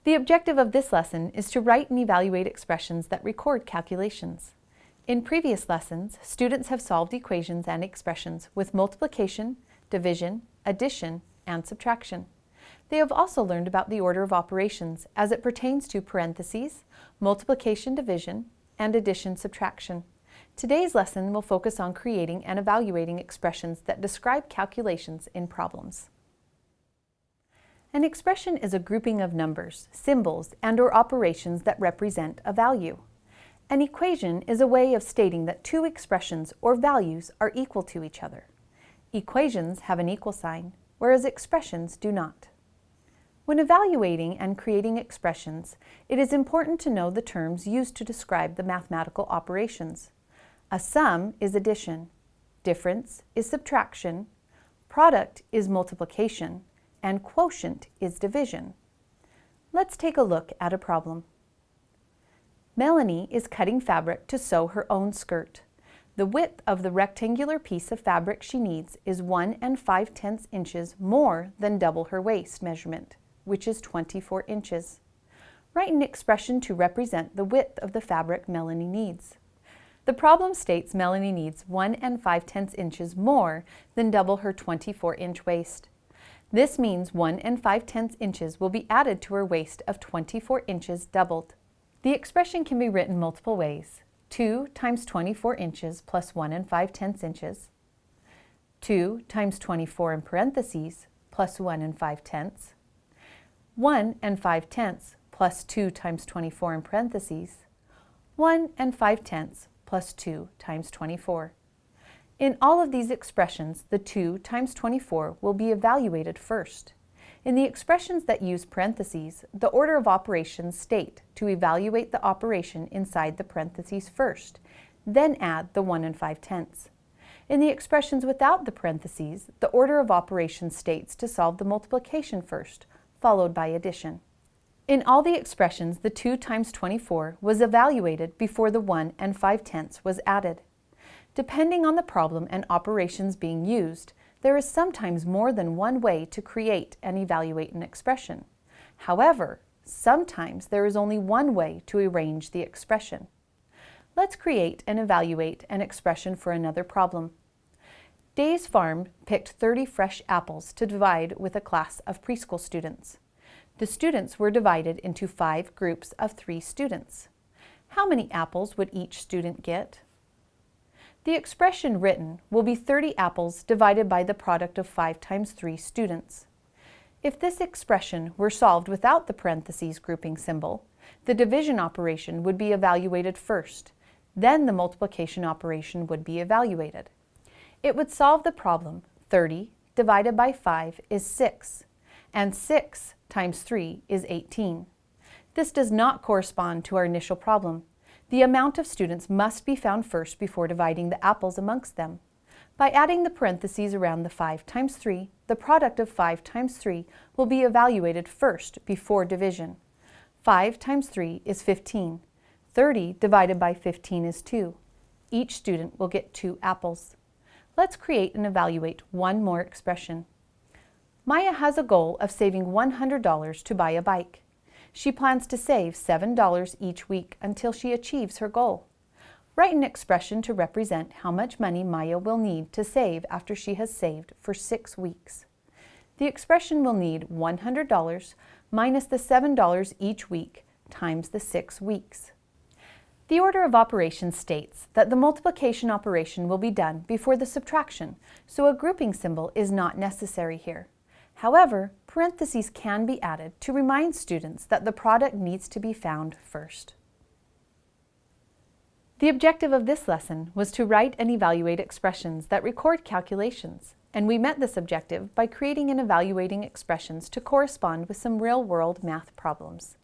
The objective of this lesson is to write and evaluate expressions that record calculations. In previous lessons, students have solved equations and expressions with multiplication, division, addition, and subtraction. They have also learned about the order of operations as it pertains to parentheses, multiplication, division, and addition, subtraction. Today's lesson will focus on creating and evaluating expressions that describe calculations in problems. An expression is a grouping of numbers, symbols, and/or operations that represent a value. An equation is a way of stating that two expressions or values are equal to each other. Equations have an equal sign, whereas expressions do not. When evaluating and creating expressions, it is important to know the terms used to describe the mathematical operations. A sum is addition, difference is subtraction, product is multiplication, and quotient is division. Let's take a look at a problem. Melanie is cutting fabric to sew her own skirt. The width of the rectangular piece of fabric she needs is 1 5/10 inches more than double her waist measurement, which is 24 inches. Write an expression to represent the width of the fabric Melanie needs. The problem states Melanie needs 1 5/10 inches more than double her 24-inch waist. This means 1 5/10 inches will be added to her waist of 24 inches doubled. The expression can be written multiple ways. 2 times 24 inches plus 1 5/10 inches. 2 times 24 in parentheses plus 1 5/10. 1 5/10 plus 2 times 24 in parentheses. 1 5/10 plus 2 times 24. In all of these expressions, the 2 times 24 will be evaluated first. In the expressions that use parentheses, the order of operations state to evaluate the operation inside the parentheses first, then add the 1 5/10. In the expressions without the parentheses, the order of operations states to solve the multiplication first, followed by addition. In all the expressions, the 2 times 24 was evaluated before the 1 5/10 was added. Depending on the problem and operations being used, there is sometimes more than one way to create and evaluate an expression. However, sometimes there is only one way to arrange the expression. Let's create and evaluate an expression for another problem. Days Farm picked 30 fresh apples to divide with a class of preschool students. The students were divided into 5 groups of 3 students. How many apples would each student get? The expression written will be 30 apples divided by the product of 5 times 3 students. If this expression were solved without the parentheses grouping symbol, the division operation would be evaluated first, then the multiplication operation would be evaluated. It would solve the problem 30 divided by 5 is 6, and 6 times 3 is 18. This does not correspond to our initial problem. The amount of students must be found first before dividing the apples amongst them. By adding the parentheses around the 5 times 3, the product of 5 times 3 will be evaluated first before division. 5 times 3 is 15. 30 divided by 15 is 2. Each student will get 2 apples. Let's create and evaluate one more expression. Maya has a goal of saving $100 to buy a bike. She plans to save $7 each week until she achieves her goal. Write an expression to represent how much money Maya will need to save after she has saved for 6 weeks. The expression will need $100 minus the $7 each week times the 6 weeks. The order of operations states that the multiplication operation will be done before the subtraction, so a grouping symbol is not necessary here. However, parentheses can be added to remind students that the product needs to be found first. The objective of this lesson was to write and evaluate expressions that record calculations, and we met this objective by creating and evaluating expressions to correspond with some real-world math problems.